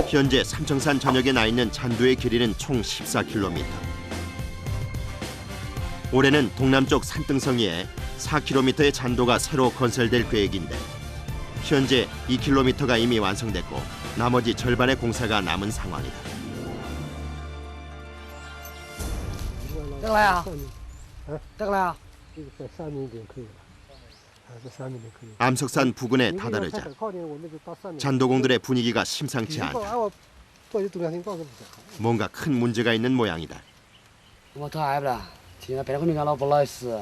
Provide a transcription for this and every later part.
현재 삼청산 전역에 나 있는 잔도의 길이는 총 14km. 올해는 동남쪽 산등성이에 4km의 잔도가 새로 건설될 계획인데 현재 2km가 이미 완성됐고 나머지 절반의 공사가 남은 상황이다. 这个来啊，这个来啊。 암석산 부근에 다다르자 잔도공들의 분위기가 심상치 않다. 뭔가 큰 문제가 있는 모양이다. 我太矮不了，现在白后面干了不老实。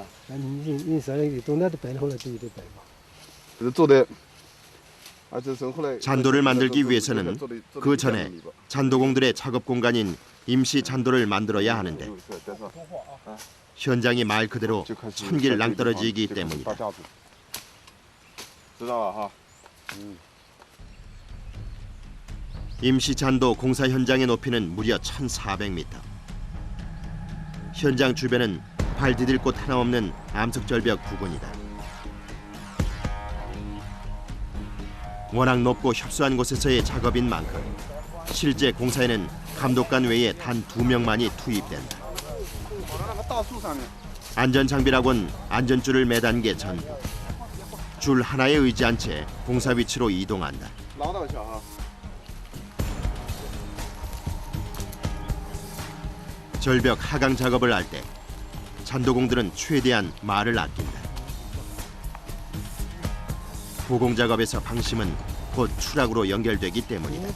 잔도를 만들기 위해서는 그 전에 잔도공들의 작업 공간인 임시 잔도를 만들어야 하는데 현장이 말 그대로 천길 낭떠러지이기 때문이다. 임시 잔도 공사 현장의 높이는 무려 1,400m. 현장 주변은 발 디딜 곳 하나 없는 암석절벽 부근이다. 워낙 높고 협소한 곳에서의 작업인 만큼 실제 공사에는 감독관 외에 단 2명만이 투입된다. 안전장비라곤 안전줄을 매단 게 전부. 줄 하나에 의지한 채 공사 위치로 이동한다. 절벽 하강 작업을 할 때 잔도공들은 최대한 말을 아낀다. 보공 작업에서 방심은 곧 추락으로 연결되기 때문이다.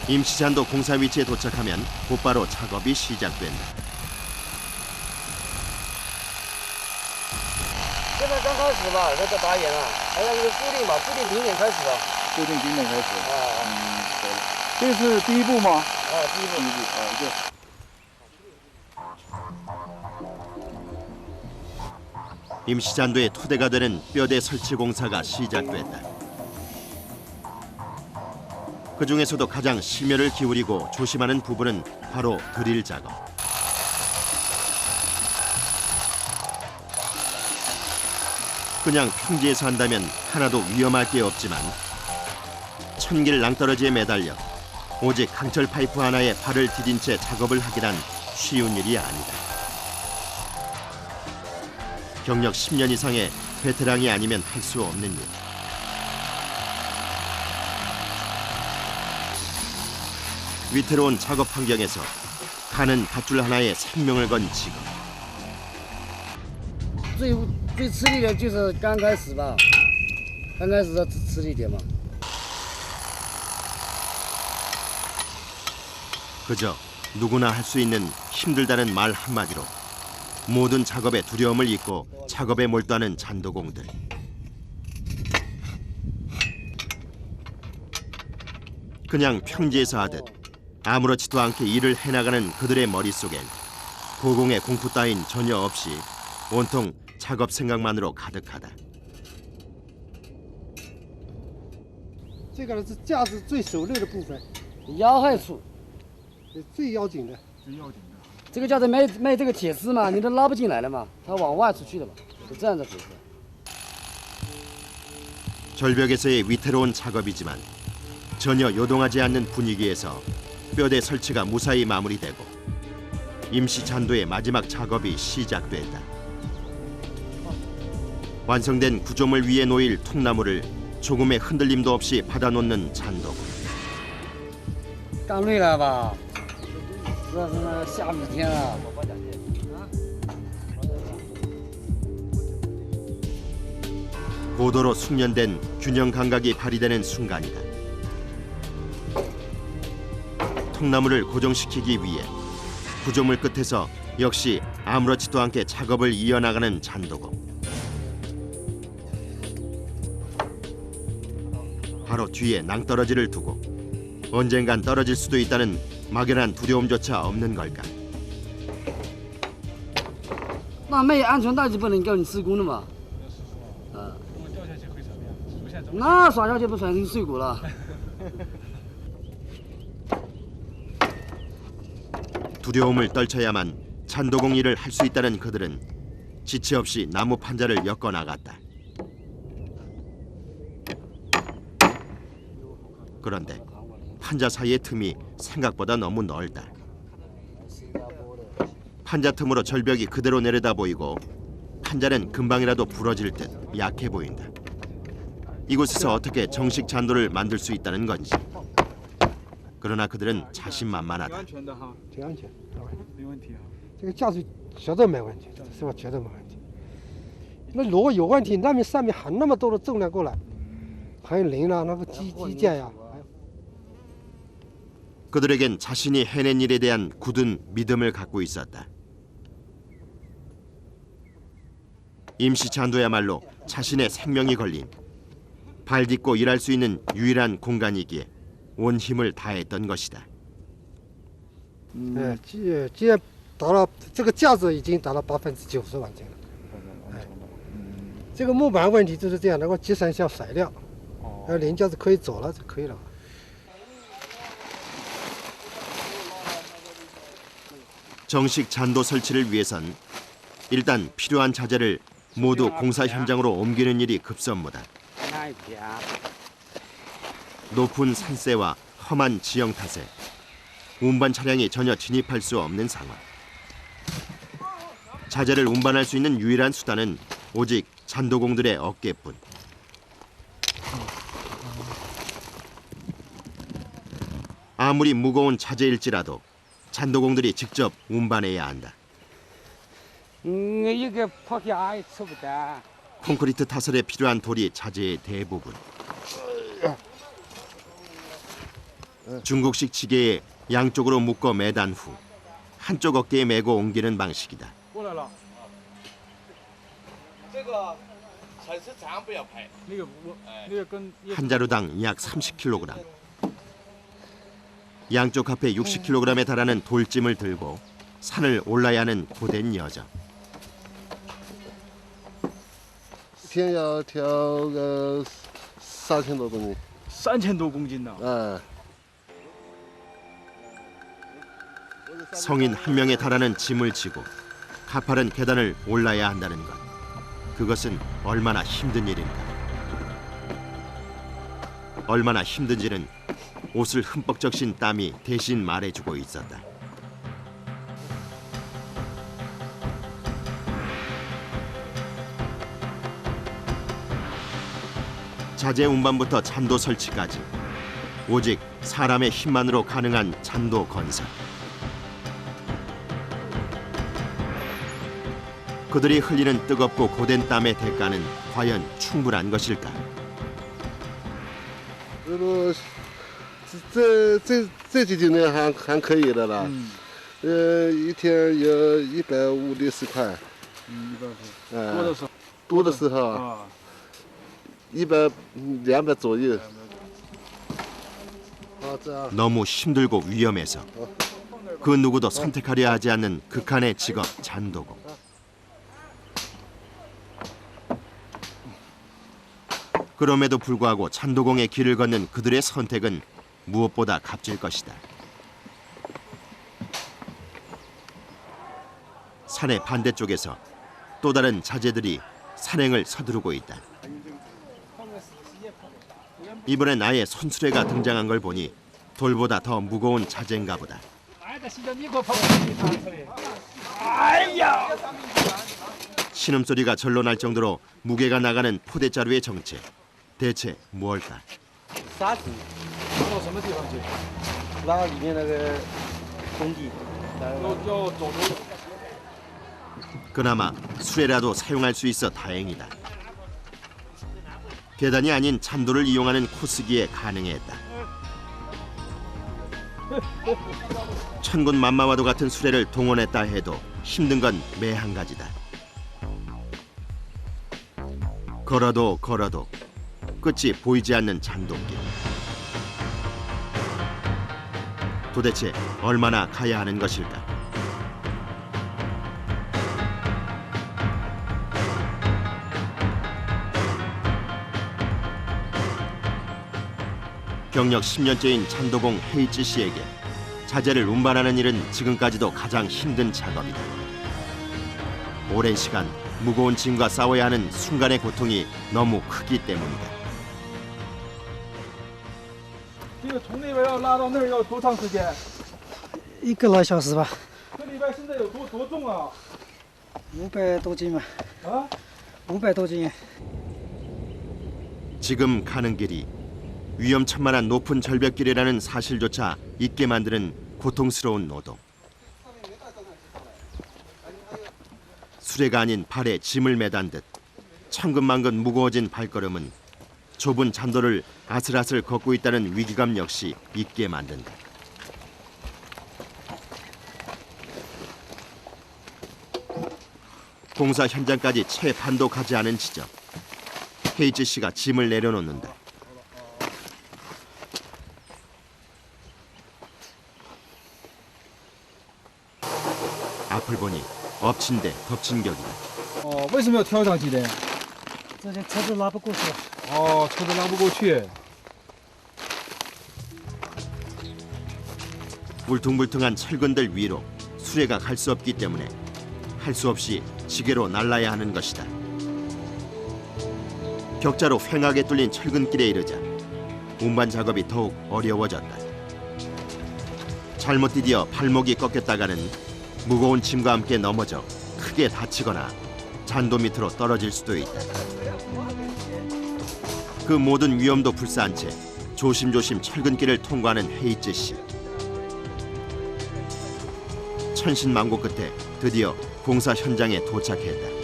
임시잔도 공사 위치에 도착하면 곧바로 작업이 시작된다. 现在刚开始吧，这打眼啊，还要固定吧，固定顶点开始的。固定顶点开始。对了。这是第一步吗？第一步。对。 임시잔도의 토대가 되는 뼈대 설치 공사가 시작됐다. 그 중에서도 가장 심혈을 기울이고 조심하는 부분은 바로 드릴 작업. 그냥 평지에서 한다면 하나도 위험할 게 없지만 천길 낭떠러지에 매달려 오직 강철 파이프 하나에 발을 디딘 채 작업을 하기란 쉬운 일이 아니다. 경력 10년 이상의 베테랑이 아니면 할 수 없는 일. 위태로운 작업 환경에서 가는 밧줄 하나에 생명을 건 직업. 最吃力的就是刚开始吧，刚开始的吃力点嘛。 그저 누구나 할 수 있는 힘들다는 말 한마디로 모든 작업에 두려움을 잊고 작업에 몰두하는 잔도공들. 그냥 평지에서 하듯 아무렇지도 않게 일을 해나가는 그들의 머릿속엔 보공의 공포 따윈 전혀 없이 온통 작업 생각만으로 가득하다. 这个是架子最手累的部分，腰还粗，最要紧的。 这个架子没这个铁丝嘛，你都拉不进来了嘛，它往外出去的嘛，是这样的回事。 절벽에서의 위태로운 작업이지만 전혀 요동하지 않는 분위기에서 뼈대 설치가 무사히 마무리되고 임시 잔도의 마지막 작업이 시작됐다. 완성된 구조물 위에 놓일 통나무를 조금의 흔들림도 없이 받아놓는 잔도군. 干累了吧？这他妈下雨天了。 고도로 숙련된 균형 감각이 발휘되는 순간이다. 통나무를 고정시키기 위해 구조물 끝에서 역시 아무렇지도 않게 작업을 이어나가는 잔도공. 바로 뒤에 낭떠러지를 두고 언젠간 떨어질 수도 있다는 막연한 두려움조차 없는 걸까? 那没有安全带就不能叫你施工的嘛。 那摔下去不算成碎骨了。 두려움을 떨쳐야만 잔도공 일을 할 수 있다는 그들은 지체 없이 나무 판자를 엮어 나갔다. 그런데 판자 사이의 틈이 생각보다 너무 넓다. 판자 틈으로 절벽이 그대로 내려다 보이고 판자는 금방이라도 부러질 듯 약해 보인다. 이곳에서 어떻게 정식 잔도를 만들 수 있다는 건지. 그러나 그들은 자신만만하다. 安全的哈，挺安全，没问题啊。这个架子绝对没问题，是吧？绝对没问题。那如果有问题，那面上面含那么多的重量过来，还有人啊，那个机件呀、 그들에겐 자신이 해낸 일에 대한 굳은 믿음을 갖고 있었다. 임시 잔도야말로 자신의 생명이 걸린 발 딛고 일할 수 있는 유일한 공간이기에 온 힘을 다했던 것이다. 既然达到这个架子已经达到90%完成了，这个木板问题就是这样，那个机身要甩掉，零架子可以走了就可以了。 정식 잔도 설치를 위해선 일단 필요한 자재를 모두 공사 현장으로 옮기는 일이 급선무다. 높은 산세와 험한 지형 탓에 운반 차량이 전혀 진입할 수 없는 상황. 자재를 운반할 수 있는 유일한 수단은 오직 잔도공들의 어깨뿐. 아무리 무거운 자재일지라도 잔도공들이 직접 운반해야 한다. 이게 포기하기 처부다. 콘크리트 타설에 필요한 돌이 자재의 대부분. 중국식 지게에 양쪽으로 묶어 매단 후 한쪽 어깨에 메고 옮기는 방식이다. 过来了，这个很是长，不要拍。那个我那个跟 한 자루당 약 30kg. 양쪽 합해 60kg에 달하는 돌짐을 들고 산을 올라야 하는 고된 여정. 一天要挑个3000多公斤。 3000多公斤呢。 성인 한 명에 달하는 짐을 지고 가파른 계단을 올라야 한다는 것. 그것은 얼마나 힘든 일인가. 얼마나 힘든지는 옷을 흠뻑 적신 땀이 대신 말해주고 있었다. 자재 운반부터 잔도 설치까지 오직 사람의 힘만으로 가능한 잔도 건설. 그들이 흘리는 뜨겁고 고된 땀의 대가는 과연 충분한 것일까? 这几年还可以的啦。一天有150、60块。150。多的时候。多的时候啊。100、200左右。 너무 힘들고 위험해서 그 누구도 선택하려 하지 않는 극한의 직업 잔도공. 그럼에도 불구하고 잔도공의 길을 걷는 그들의 선택은 무엇보다 값질 것이다. 산의 반대쪽에서 또 다른 자재들이 산행을 서두르고 있다. 이번엔 아예 손수레가 등장한 걸 보니 돌보다 더 무거운 자재인가 보다. 신음소리가 절로 날 정도로 무게가 나가는 포대자루의 정체. 대체 무엇일까? 沙子到什么地方去？拉到里面那个工地。要走多久？ 그나마 수레라도 사용할 수 있어 다행이다. 계단이 아닌 잔도를 이용하는 코스기에 가능했다. 천군 만마와도 같은 수레를 동원했다 해도 힘든 건 매 한 가지다. 걸어도 걸어도 끝이 보이지 않는 잔도길. 도대체 얼마나 가야 하는 것일까? 경력 10년째인 잔도공 헤이지 씨에게 자재를 운반하는 일은 지금까지도 가장 힘든 작업이다. 오랜 시간 무거운 짐과 싸워야 하는 순간의 고통이 너무 크기 때문이다. 这个从那边要拉到那儿要多长时间1个来小时吧。这里边现在有多重啊500多斤吧。啊500多斤。 지금 가는 길이 위험천만한 높은 절벽길이라는 사실조차 잊게 만드는 고통스러운 노동. 수레가 아닌 발에 짐을 매단 듯 천근만근 무거워진 발걸음은 좁은 잔도를 아슬아슬 걷고 있다는 위기감 역시 잊게 만든다. 공사 현장까지 채 반도 가지 않은 지점. 헤이즈 씨가 짐을 내려놓는다. 앞을 보니 엎친 데 덮친 격이다. 哦为什么要挑上去的这些车子拉不过去。哦车子拉不过去 울퉁불퉁한 철근들 위로 수레가 갈 수 없기 때문에 할 수 없이 지게로 날라야 하는 것이다. 격자로 휑하게 뚫린 철근길에 이르자 운반 작업이 더욱 어려워졌다. 잘못 디디어 발목이 꺾였다가는 무거운 짐과 함께 넘어져 크게 다치거나 잔도 밑으로 떨어질 수도 있다. 그 모든 위험도 불사한 채 조심조심 철근길을 통과하는 헤이즈 씨. 천신만고 끝에 드디어 공사 현장에 도착했다.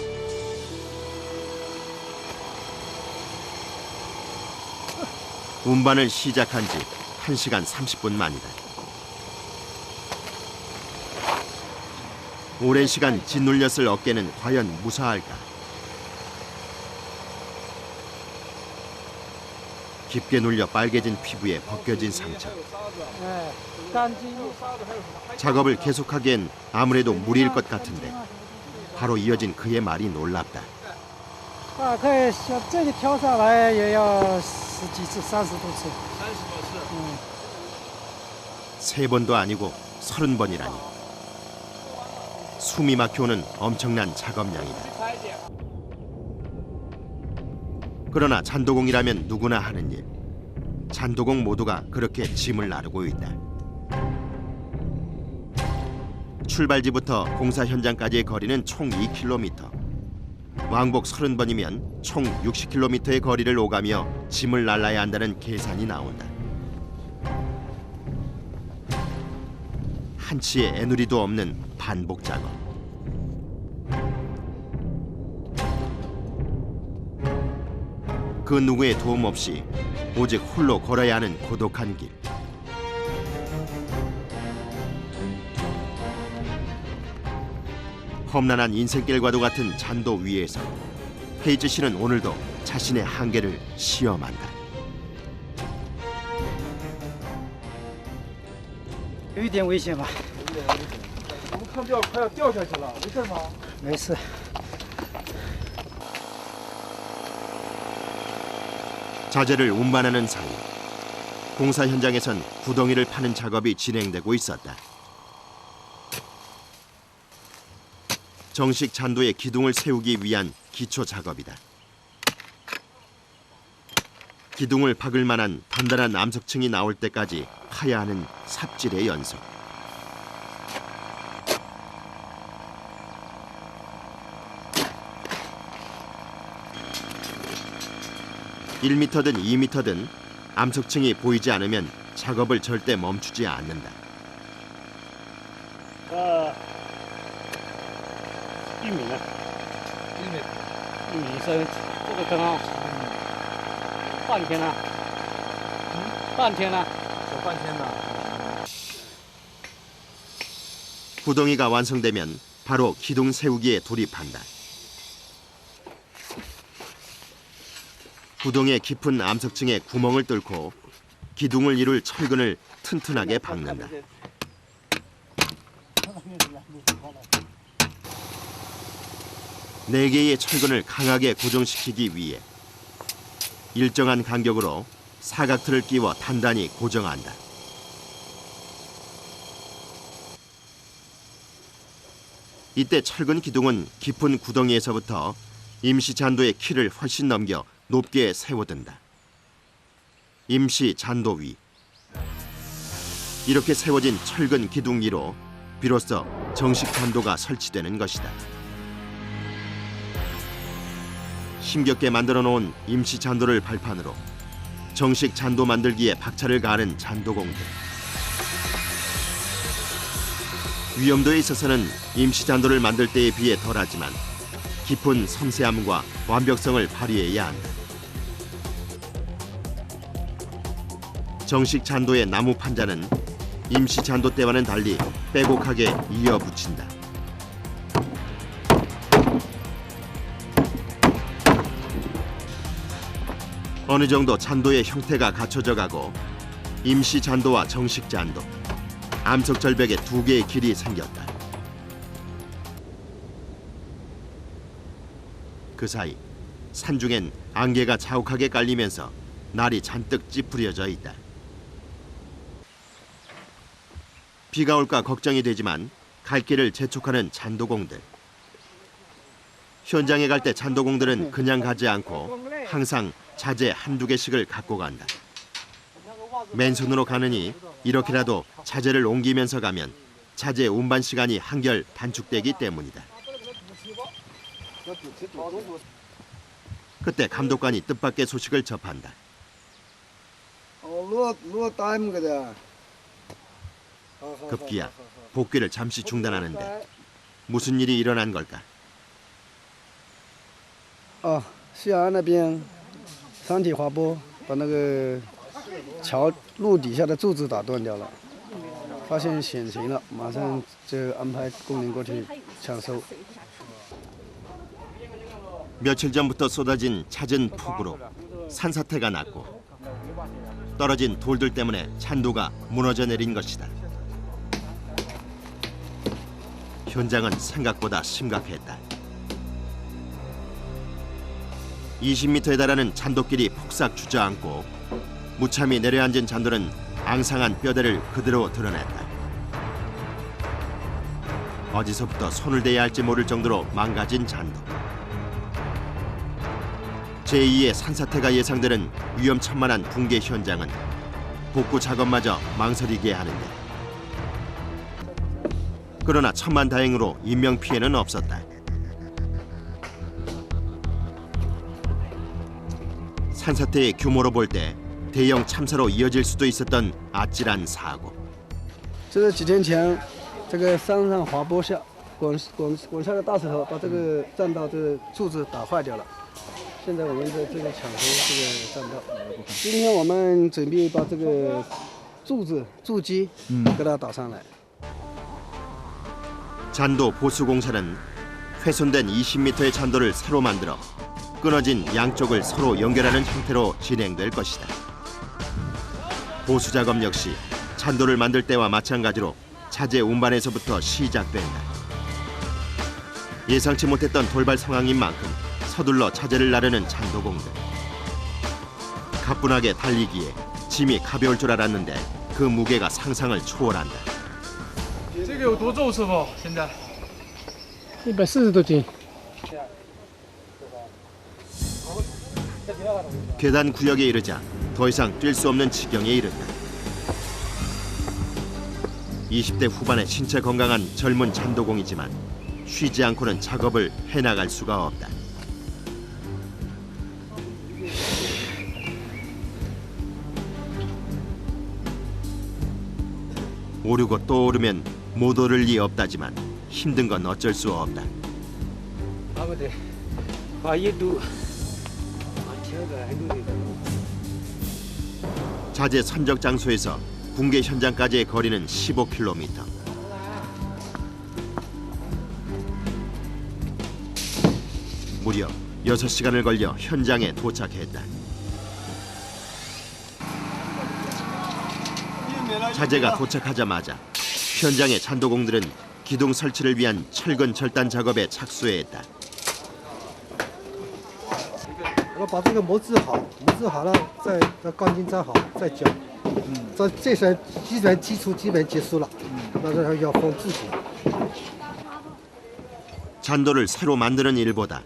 운반을 시작한 지 1시간 30분 만이다. 오랜 시간 짓눌렸을 어깨는 과연 무사할까? 깊게 눌려 빨개진 피부에 벗겨진 상처. 작업을 계속하기엔 아무래도 무리일 것 같은데 바로 이어진 그의 말이 놀랍다. 大概像这里跳上来也要10几次、30多次。 3번도 아니고 30번이라니. 숨이 막혀오는 엄청난 작업량이다. 그러나 잔도공이라면 누구나 하는 일. 잔도공 모두가 그렇게 짐을 나르고 있다. 출발지부터 공사 현장까지의 거리는 총 2km. 왕복 30번이면 총 60km의 거리를 오가며 짐을 날라야 한다는 계산이 나온다. 한치의 애누리도 없는 반복 작업. 그 누구의 도움 없이 오직 홀로 걸어야 하는 고독한 길. 험난한 인생길과도 같은 잔도 위에서 헤이즈 씨는 오늘도 자신의 한계를 시험한다. 有一点危险吧？我们看快要掉下去了没事吗 没事。 자재를 운반하는 사이 공사 현장에선 구덩이를 파는 작업이 진행되고 있었다. 정식 잔도의 기둥을 세우기 위한 기초 작업이다. 기둥을 박을 만한 단단한 암석층이 나올 때까지 파야 하는 삽질의 연속. (1m든) (2m든) 암석층이 보이지 않으면 작업을 절대 멈추지 않는다. 1米呢？1米深，这个刚刚半天了，半天了，小半天呢 구덩이가 완성되면 바로 기둥 세우기에 돌입한다. 구덩이의 깊은 암석층에 구멍을 뚫고 기둥을 이룰 철근을 튼튼하게 박는다. 네 개의 철근을 강하게 고정시키기 위해 일정한 간격으로 사각틀을 끼워 단단히 고정한다. 이때 철근 기둥은 깊은 구덩이에서부터 임시 잔도의 키를 훨씬 넘겨 높게 세워둔다. 임시 잔도 위, 이렇게 세워진 철근 기둥 위로 비로소 정식 잔도가 설치되는 것이다. 힘겹게 만들어 놓은 임시 잔도를 발판으로 정식 잔도 만들기에 박차를 가하는 잔도공들. 위험도에 있어서는 임시 잔도를 만들 때에 비해 덜하지만 깊은 섬세함과 완벽성을 발휘해야 한다. 정식 잔도의 나무 판자는 임시 잔도 때와는 달리 빼곡하게 이어붙인다. 어느 정도 잔도의 형태가 갖춰져 가고 임시 잔도와 정식 잔도, 암석 절벽에 두 개의 길이 생겼다. 그 사이 산중엔 안개가 자욱하게 깔리면서 날이 잔뜩 찌푸려져 있다. 비가 올까 걱정이 되지만 갈 길을 재촉하는 잔도공들. 현장에 갈 때 잔도공들은 그냥 가지 않고 항상 자재 한두 개씩을 갖고 간다. 맨손으로 가느니 이렇게라도 자재를 옮기면서 가면 자재 운반 시간이 한결 단축되기 때문이다. 그때 감독관이 뜻밖의 소식을 접한다. 급기야 복귀를 잠시 중단하는데 무슨 일이 일어난 걸까? 西安那边山体滑坡把那个桥路底下的柱子打断掉了，发现险情了，马上就安排工人过去抢修。 며칠 전부터 쏟아진 잦은 폭우로 산사태가 났고 떨어진 돌들 때문에 잔도가 무너져 내린 것이다. 현장은 생각보다 심각했다. 20m에 달하는 잔도길이 폭삭 주저앉고 무참히 내려앉은 잔도는 앙상한 뼈대를 그대로 드러냈다. 어디서부터 손을 대야 할지 모를 정도로 망가진 잔도. 제2의 산사태가 예상되는 위험천만한 붕괴 현장은 복구 작업마저 망설이게 하는데 그러나 천만다행으로 인명피해는 없었다. 산사태의 규모로 볼 때 대형 참사로 이어질 수도 있었던 아찔한 사고. 这是几天前，这个山上滑坡下滚下个大石头，把这个栈道这个柱子打坏掉了。现在我们在这个抢修这个栈道。今天我们准备把这个柱基给它打上来。 잔도 보수 공사는 훼손된 20m의 잔도를 새로 만들어 끊어진 양쪽을 서로 연결하는 형태로 진행될 것이다. 보수 작업 역시 잔도를 만들 때와 마찬가지로 자재 운반에서부터 시작된다. 예상치 못했던 돌발 상황인 만큼 서둘러 자재를 나르는 잔도공들. 가뿐하게 달리기에 짐이 가벼울 줄 알았는데 그 무게가 상상을 초월한다. 这个有多重，师傅？现在140多斤。 계단 구역에 이르자 더 이상 뛸 수 없는 지경에 이른다. 20대 후반의 신체 건강한 젊은 잔도공이지만 쉬지 않고는 작업을 해나갈 수가 없다. 오르고 또 오르면 못 오를 리 없다지만 힘든 건 어쩔 수 없다. 아무데 바이도 자재 선적 장소에서 붕괴 현장까지의 거리는 15km. 무려 6시간을 걸려 현장에 도착했다. 자재가 도착하자마자 현장의 잔도공들은 기둥 설치를 위한 철근 절단 작업에 착수했다. 我把这个磨制好了，再钢筋扎好，再浇。这层基础基本结束了，那这要封柱子。 잔도를 새로 만드는 일보다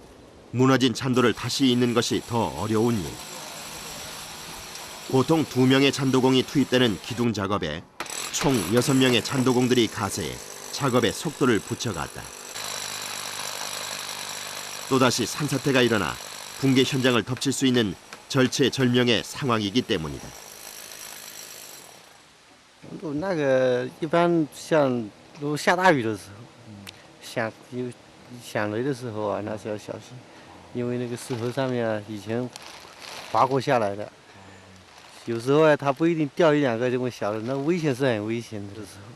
무너진 잔도를 다시 잇는 것이 더 어려운 일. 보통 2명의 잔도공이 투입되는 기둥 작업에 총 6명의 잔도공들이 가세해 작업의 속도를 붙여갔다. 또다시 산사태가 일어나 붕괴 현장을 덮칠 수 있는 절체절명의 상황이기 때문이다. 那个一般像如下大雨的时候，响雷的时候啊，那是要小心，因为那个石头上面啊以前划过下来的，有时候啊它不一定掉一两个这么小的，那危险是很危险的时候。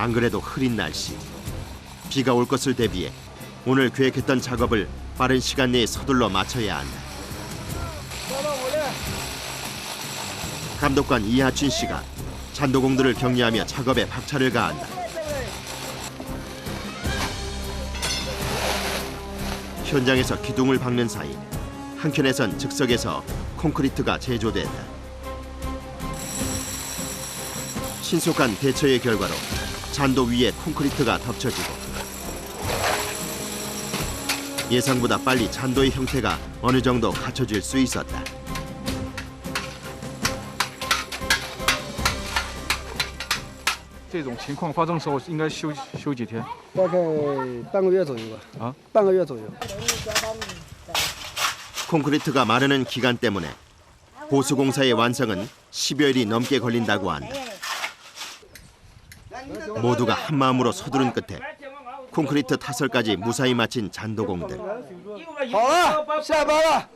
안 그래도 흐린 날씨. 비가 올 것을 대비해 오늘 계획했던 작업을 빠른 시간 내에 서둘러 마쳐야 한다. 감독관 이하춘 씨가 잔도공들을 격려하며 작업에 박차를 가한다. 현장에서 기둥을 박는 사이 한켠에선 즉석에서 콘크리트가 제조된다. 신속한 대처의 결과로 잔도 위에 콘크리트가 덮쳐지고 예상보다 빨리 잔도의 형태가 어느 정도 갖춰질 수 있었다. 这种情况发生的时候，应该修几天？大概半个月左右吧。啊，半个月左右。 콘크리트가 마르는 기간 때문에 보수공사의 완성은 10여일이 넘게 걸린다고 한다. 모두가 한마음으로 서두른 끝에 콘크리트 타설까지 무사히 마친 잔도공들. 好了，下班了。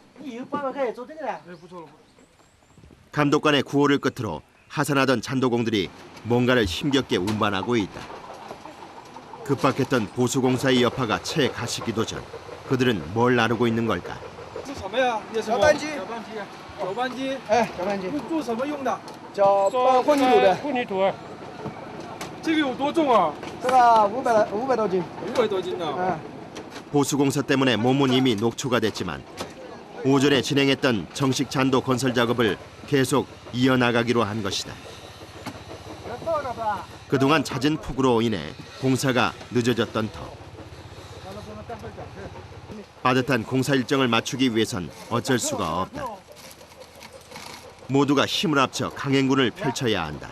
감독관의 구호를 끝으로 하산하던 잔도공들이 뭔가를 힘겹게 운반하고 있다. 급박했던 보수공사의 여파가 채 가시기도 전 그들은 뭘 나르고 있는 걸까? 是什么呀？搅拌机。搅拌机。哎，搅拌机。做什么用的？搅拌混凝土的。混凝土。这个有多重啊？这个500多斤。500多斤呢。 嗯。 보수공사 때문에 몸은 이미 녹초가 됐지만 오전에 진행했던 정식 잔도 건설 작업을 계속 이어나가기로 한 것이다. 그동안 잦은 폭우로 인해 공사가 늦어졌던 터. 빠듯한 공사 일정을 맞추기 위해선 어쩔 수가 없다. 모두가 힘을 합쳐 강행군을 펼쳐야 한다.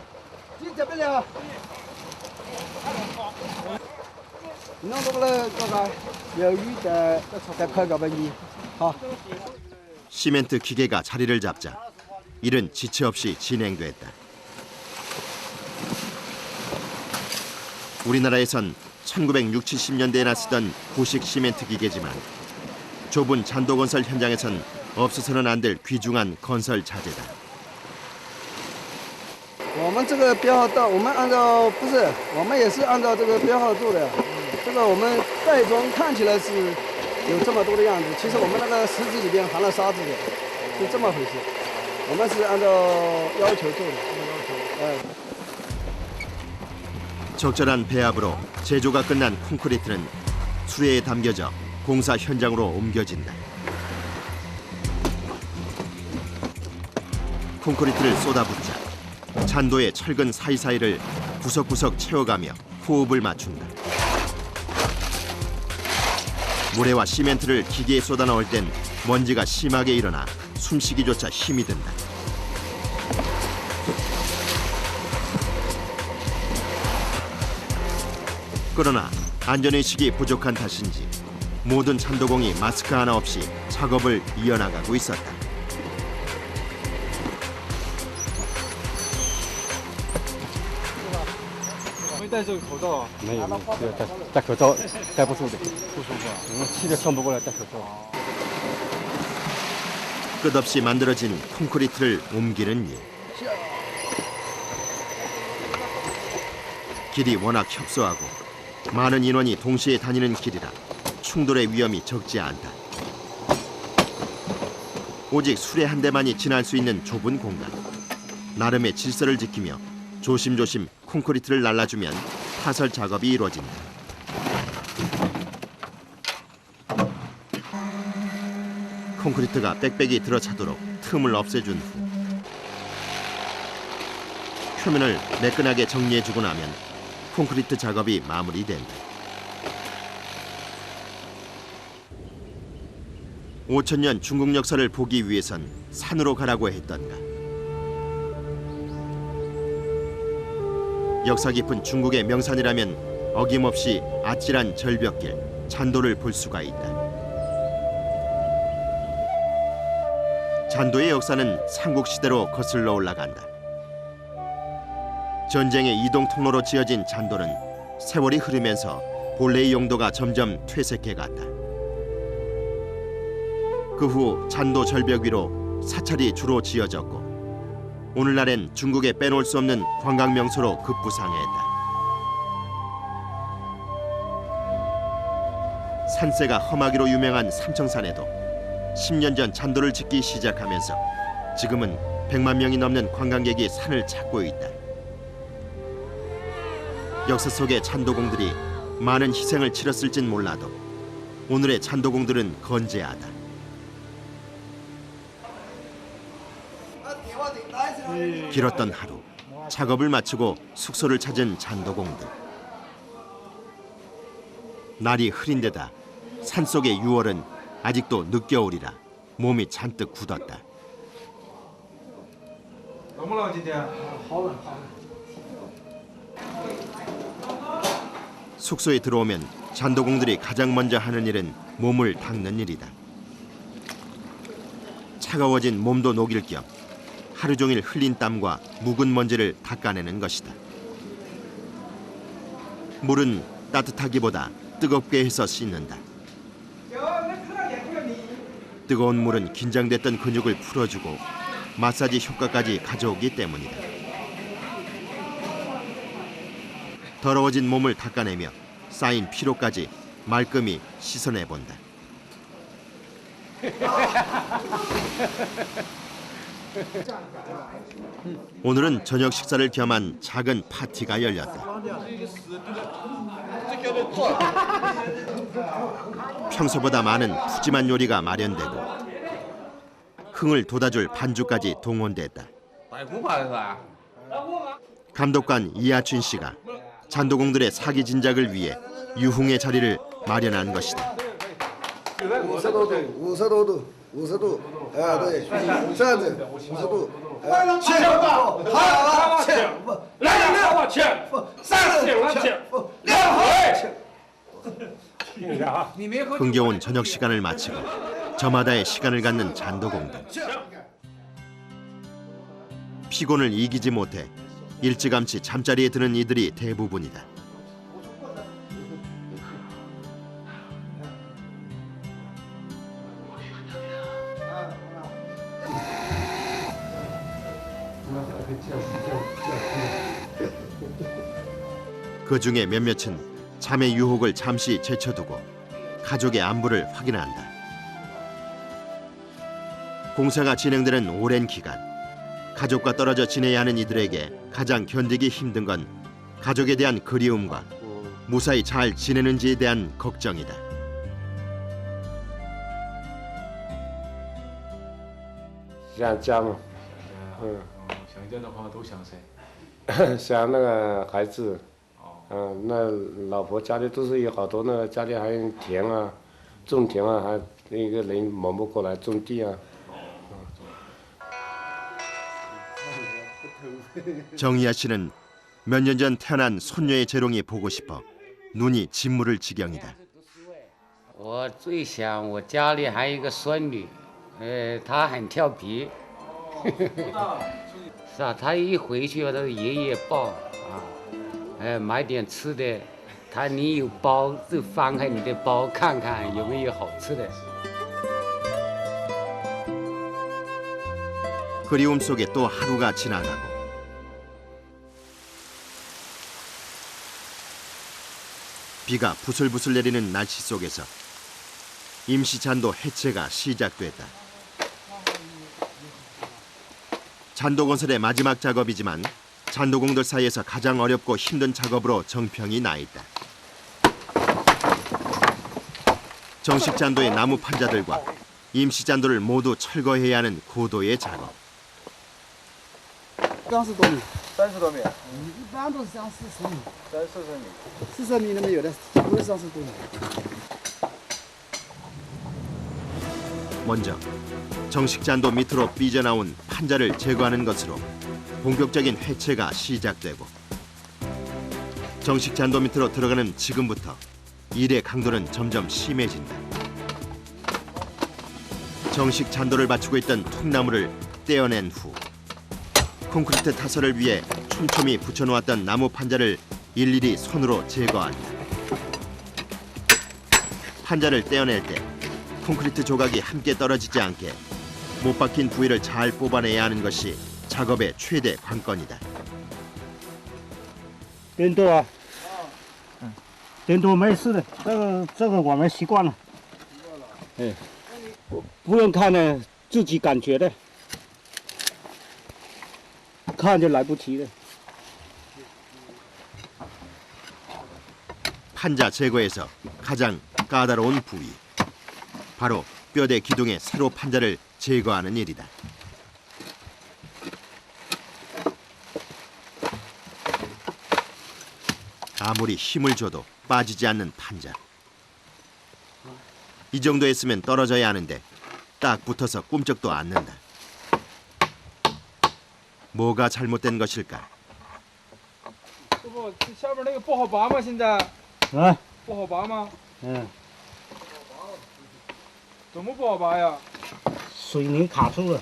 弄到了这个有雨再开搅拌机，好。 시멘트 기계가 자리를 잡자 일은 지체 없이 진행됐다. 우리나라에선 1960, 70년대에나 쓰던 구식 시멘트 기계지만 좁은 잔도 건설 현장에선 없어서는 안 될 귀중한 건설 자재다. 我们这个标号到，我们按照不是，我们也是按照这个标号做的。这个我们袋装看起来是有这么多的样子，其实我们那个实质里边含了沙子的，是这么回事。我们是按照要求做的。적절한 배합으로 제조가 끝난 콘크리트는 수레에 담겨져 공사 현장으로 옮겨진다. 콘크리트를 쏟아붓자 잔도의 철근 사이사이를 구석구석 채워가며 호흡을 맞춘다. 모래와 시멘트를 기계에 쏟아 넣을 땐 먼지가 심하게 일어나 숨쉬기조차 힘이 든다. 그러나 안전의식이 부족한 탓인지 모든 잔도공이 마스크 하나 없이 작업을 이어나가고 있었다. 没戴这个口罩啊？没有，戴口罩戴不住的，不舒服啊。气得喘不过来，戴口罩。 끝없이 만들어진 콘크리트를 옮기는 일. 길이 워낙 협소하고 많은 인원이 동시에 다니는 길이라 충돌의 위험이 적지 않다. 오직 수레 한 대만이 지날 수 있는 좁은 공간. 나름의 질서를 지키며 조심조심 콘크리트를 날라주면 타설 작업이 이루어진다. 콘크리트가 빽빽이 들어차도록 틈을 없애준 후 표면을 매끈하게 정리해주고 나면 콘크리트 작업이 마무리된다. 5000년 중국 역사를 보기 위해선 산으로 가라고 했던가. 역사 깊은 중국의 명산이라면 어김없이 아찔한 절벽길 잔도를 볼 수가 있다. 잔도의 역사는 삼국시대로 거슬러 올라간다. 전쟁의 이동 통로로 지어진 잔도는 세월이 흐르면서 본래의 용도가 점점 퇴색해 갔다. 그 후 잔도 절벽 위로 사찰이 주로 지어졌고 오늘날엔 중국에 빼놓을 수 없는 관광 명소로 급부상했다. 산세가 험하기로 유명한 삼청산에도 10년 전 잔도를 짓기 시작하면서 지금은 100만 명이 넘는 관광객이 산을 찾고 있다. 역사 속의 잔도공들이 많은 희생을 치렀을진 몰라도 오늘의 잔도공들은 건재하다. 길었던 하루, 작업을 마치고 숙소를 찾은 잔도공들. 날이 흐린 데다 산속의 6월은 아직도 늦겨울이라 몸이 잔뜩 굳었다. 숙소에 들어오면 잔도공들이 가장 먼저 하는 일은 몸을 닦는 일이다. 차가워진 몸도 녹일 겸 하루 종일 흘린 땀과 묵은 먼지를 닦아내는 것이다. 물은 따뜻하기보다 뜨겁게 해서 씻는다. 뜨거운 물은 긴장됐던 근육을 풀어주고 마사지 효과까지 가져오기 때문이다. 더러워진 몸을 닦아내며 쌓인 피로까지 말끔히 씻어내본다. 오늘은 저녁 식사를 겸한 작은 파티가 열렸다. 평소보다 많은 푸짐한 요리가 마련되고 흥을 돋아줄 반주까지 동원됐다. 감독관 이하춘 씨가 잔도공들의 사기 진작을 위해 유흥의 자리를 마련한 것이다. 50多度，50多度，50度，哎，对，这样子，50度，去，好，去，来，6，去，3，4，去，6， 흥겨운 저녁 시간을 마치고 저마다의 시간을 갖는 잔도공들. 피곤을 이기지 못해 일찌감치 잠자리에 드는 이들이 대부분이다. 그 중에 몇몇은 잠의 유혹을 잠시 제쳐두고 가족의 안부를 확인한다. 공사가 진행되는 오랜 기간, 가족과 떨어져 지내야 하는 이들에게 가장 견디기 힘든 건 가족에 대한 그리움과 무사히 잘 지내는지에 대한 걱정이다.想家嘛，想家的话都想谁？想那个孩子，那老婆家里都是有好多那个家里还有田啊，种田啊，还一个人忙不过来种地啊。 정희아 씨는 몇 년 전 태어난 손녀의 재롱이 보고 싶어 눈이 진물을 지경이다. 我最想我家里还有一个孙女，她很调皮，是啊，她一回去把她的爷爷抱啊，买点吃的，你有包就翻开你的包看看有没有好吃的。 그리움 속에 또 하루가 지나가고 비가 부슬부슬 내리는 날씨 속에서 임시잔도 해체가 시작됐다. 잔도 건설의 마지막 작업이지만 잔도공들 사이에서 가장 어렵고 힘든 작업으로 정평이 나 있다. 정식 잔도의 나무 판자들과 임시 잔도를 모두 철거해야 하는 고도의 작업. 30多米，30多米，一般都是像40米，40米。 ，40米那么有的不是30多米。 먼저 정식 잔도 밑으로 삐져나온 판자를 제거하는 것으로 본격적인 해체가 시작되고 정식 잔도 밑으로 들어가는 지금부터 일의 강도는 점점 심해진다. 정식 잔도를 받치고 있던 통나무를 떼어낸 후 콘크리트 타설을 위해 촘촘히 붙여놓았던 나무 판자를 일일이 손으로 제거한다. 판자를 떼어낼 때 콘크리트 조각이 함께 떨어지지 않게 못 박힌 부위를 잘 뽑아내야 하는 것이 작업의 최대 관건이다. 人多啊，人多没事的，这个我们习惯了。哎，不用看呢，自己感觉的，看就来不及了。 판자 제거에서 가장 까다로운 부위, 바로 뼈대 기둥의 세로 판자를 제거하는 일이다. 아무리 힘을 줘도 빠지지 않는 판자. 이 정도 했으면 떨어져야 하는데 딱 붙어서 꿈쩍도 않는다. 뭐가 잘못된 것일까? 师傅，这下边那个不好拔吗？现在啊，不好拔吗？嗯，怎么不好拔呀？水泥卡住了。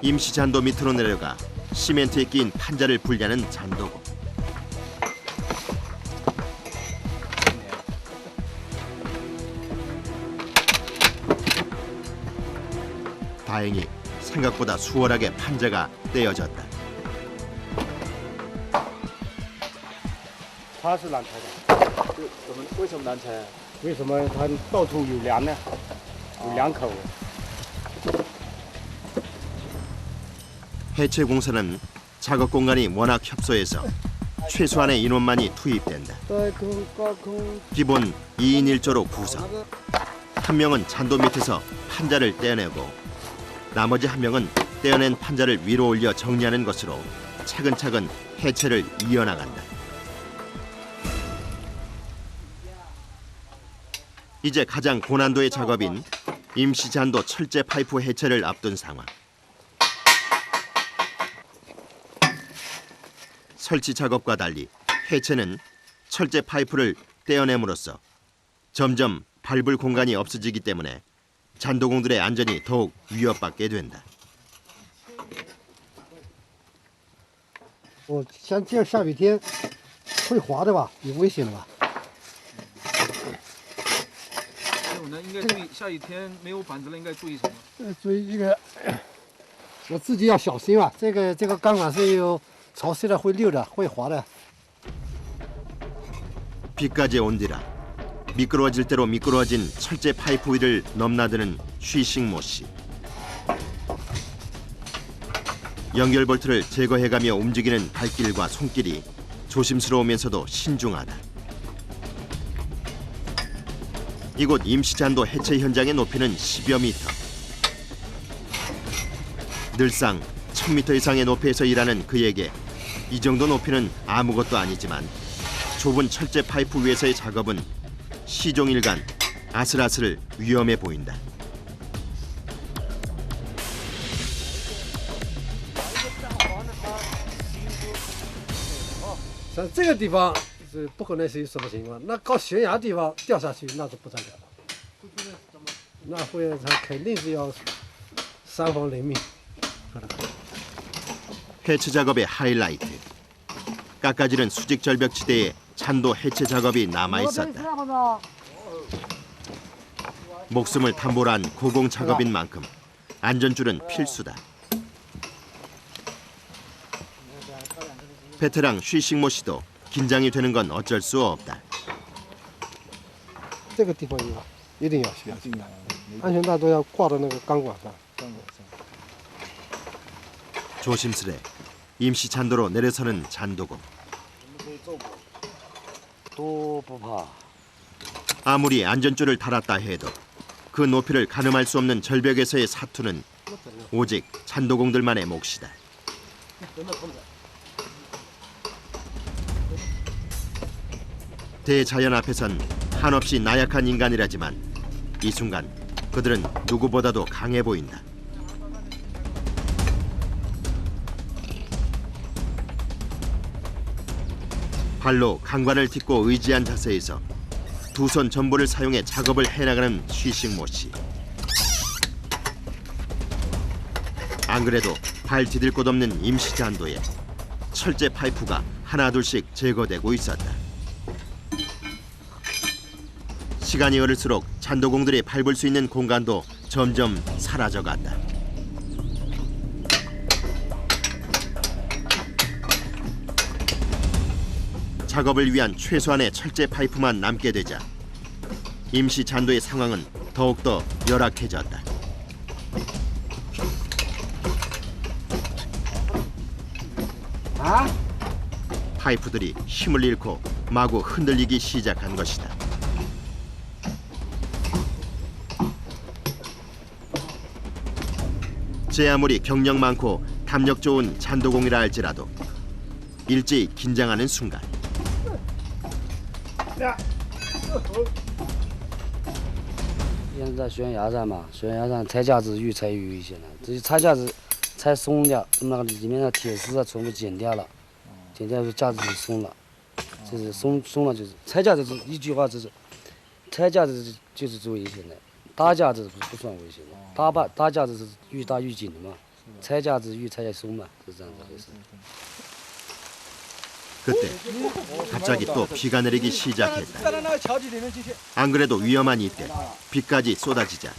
임시 잔도 밑으로 내려가 시멘트에 끼인 판자를 분리하는 잔도고. 다행히 생각보다 수월하게 판자가 떼어졌다. 它是难拆的。为什么难拆？为什么它到处有梁呢？有两口。 해체 공사는 작업 공간이 워낙 협소해서 최소한의 인원만이 투입된다. 기본 2인 1조로 구성. 한 명은 잔도 밑에서 판자를 떼어내고 나머지 한 명은 떼어낸 판자를 위로 올려 정리하는 것으로 차근차근 해체를 이어나간다. 이제 가장 고난도의 작업인 임시 잔도 철제 파이프 해체를 앞둔 상황. 설치 작업과 달리 해체는 철제 파이프를 떼어냄으로써 점점 밟을 공간이 없어지기 때문에 잔도공들의 안전이 더욱 위협받게 된다. 像这样下雨天会滑的吧？有危险的吧？还有呢，应该注意下雨天没有板子了，应该注意什么？所以这个我自己要小心啊。这个钢管是有潮湿的，会溜的，会滑的。 비까지 온디라 미끄러워질 대로 미끄러워진 철제 파이프 위를 넘나드는 쉬싱모 씨. 연결 볼트를 제거해가며 움직이는 발길과 손길이 조심스러우면서도 신중하다. 이곳 임시잔도 해체 현장의 높이는 10여 미터. 늘상 1000m 이상의 높이에서 일하는 그에게 이 정도 높이는 아무것도 아니지만 좁은 철제 파이프 위에서의 작업은 시종일관 아슬아슬 위험해 보인다. 像这个地方是不可能是有什么情况，那高悬崖地方掉下去那是不得了的，那会他肯定是要伤亡人命。 해체 작업의 하이라이트. 깎아지른 수직 절벽지대에 잔도 해체 작업이 남아 있었다. 목숨을 담보로 한 고공 작업인 만큼 안전줄은 필수다. 베테랑 쉬싱모 씨도 긴장이 되는 건 어쩔 수 없다. 这个地方一定要小心，安全带都要挂到那个钢管上。 조심스레 임시 잔도로 내려서는 잔도고. 아무리 안전줄을 달았다 해도 그 높이를 가늠할 수 없는 절벽에서의 사투는 오직 잔도공들만의 몫이다. 대자연 앞에선 한없이 나약한 인간이라지만 이 순간 그들은 누구보다도 강해 보인다. 발로 강관을 딛고 의지한 자세에서 두 손 전부를 사용해 작업을 해나가는 쉬싱모 씨. 안 그래도 발 디딜 곳 없는 임시 잔도에 철제 파이프가 하나둘씩 제거되고 있었다. 시간이 흐를수록 잔도공들이 밟을 수 있는 공간도 점점 사라져간다. 작업을 위한 최소한의 철제 파이프만 남게 되자 임시 잔도의 상황은 더욱더 열악해졌다. 파이프들이 힘을 잃고 마구 흔들리기 시작한 것이다. 제 아무리 경력 많고 담력 좋은 잔도공이라 할지라도 일제히 긴장하는 순간现在悬崖上嘛，悬崖上拆架子越拆越危险了。这些拆架子拆松掉，那个里面的铁丝啊全部剪掉了，剪掉就架子就松了，就是松了就是拆架子是一句话就是拆架子就是最危险的，搭架子不算危险的，搭架子是越搭越紧的嘛，拆架子越拆越松嘛，是这样子回事。 그때 갑자기 또 비가 내리기 시작했다. 안 그래도 위험한 이때 비까지 쏟아지자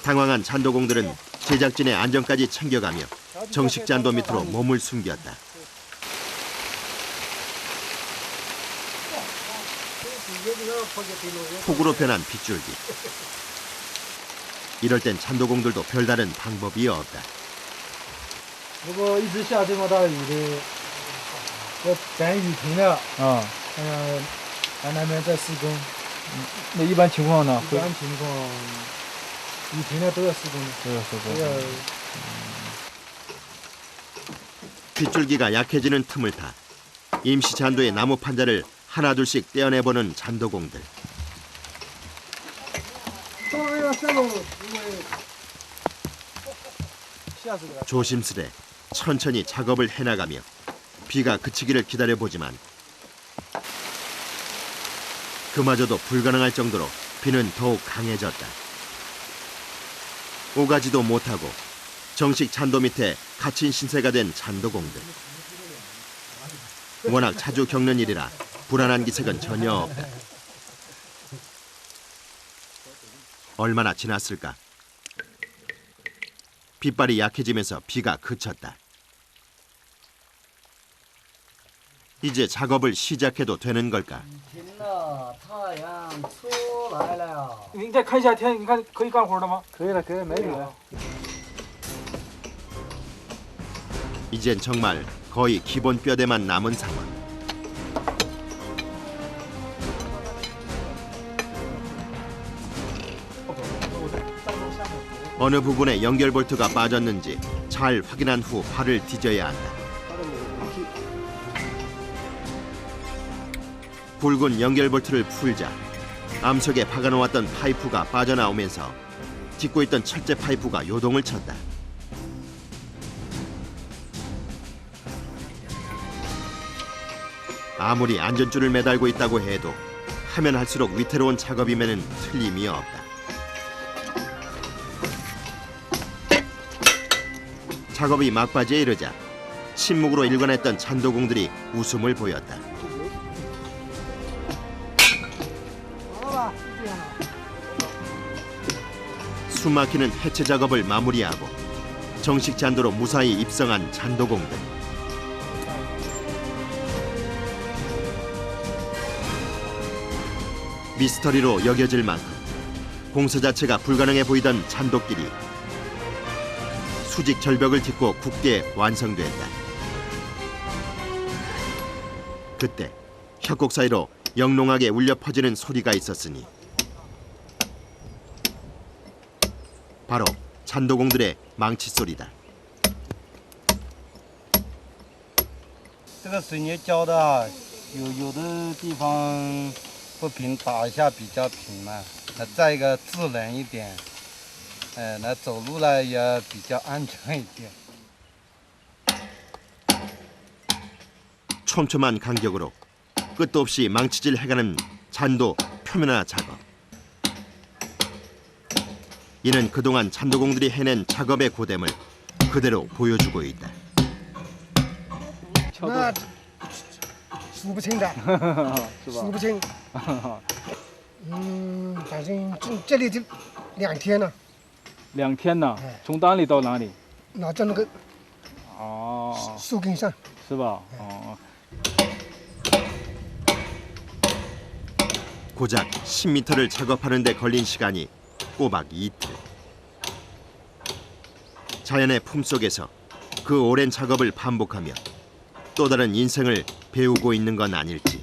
당황한 잔도공들은 제작진의 안전까지 챙겨가며 정식 잔도 밑으로 몸을 숨겼다. 폭우로 변한 빗줄기. 이럴 땐 잔도공들도 별다른 방법이 없다. 如果一直下这么大雨的，等雨停了啊，来那边再施工。那一般情况呢？一般情况，雨停了都要施工的。都要施工。都要。 빗줄기가 약해지는 틈을 타 임시 잔도의 나무 판자를 하나둘씩 떼어내보는 잔도공들. 조심스레 천천히 작업을 해나가며 비가 그치기를 기다려보지만 그마저도 불가능할 정도로 비는 더욱 강해졌다. 오가지도 못하고 정식 잔도 밑에 갇힌 신세가 된 잔도공들. 워낙 자주 겪는 일이라 불안한 기색은 전혀 없다. 얼마나 지났을까? 빗발이 약해지면서 비가 그쳤다. 이제 작업을 시작해도 되는 걸까? 你再看一下天，你看可以干活了吗？可以了，可以，没雨了。 이젠 정말 거의 기본 뼈대만 남은 상황. 어느 부분에 연결 볼트가 빠졌는지 잘 확인한 후 발을 디뎌야 한다. 굵은 연결 볼트를 풀자 암석에 박아놓았던 파이프가 빠져나오면서 딛고 있던 철제 파이프가 요동을 쳤다. 아무리 안전줄을 매달고 있다고 해도 하면 할수록 위태로운 작업임에는 틀림이 없다. 작업이 막바지에 이르자 침묵으로 일관했던 잔도공들이 웃음을 보였다. 숨막히는 해체 작업을 마무리하고 정식 잔도로 무사히 입성한 잔도공들. 미스터리로 여겨질 만큼 공사 자체가 불가능해 보이던 잔도길이 수직 절벽을 딛고 굳게 완성됐다. 그때 협곡 사이로 영롱하게 울려 퍼지는 소리가 있었으니 바로 잔도공들의 망치 소리다. 这个水泥浇的，有的地方不平，打一下比较平嘛。再一个自然一点，那走路呢也比较安全一点。 촘촘한 간격으로 끝도 없이 망치질 해가는 잔도 표면화 작업. 이는 그동안 잔도공들이 해낸 작업의 고됨을 그대로 보여주고 있다. 那数不清的，数不清。反正这里就2天了。 2天呢？从哪里到哪里？拿着那个树根上。是吧？哦。 고작 10m를 작업하는 데 걸린 시간이 꼬박 이틀. 자연의 품속에서 그 오랜 작업을 반복하며 또 다른 인생을 배우고 있는 건 아닐지.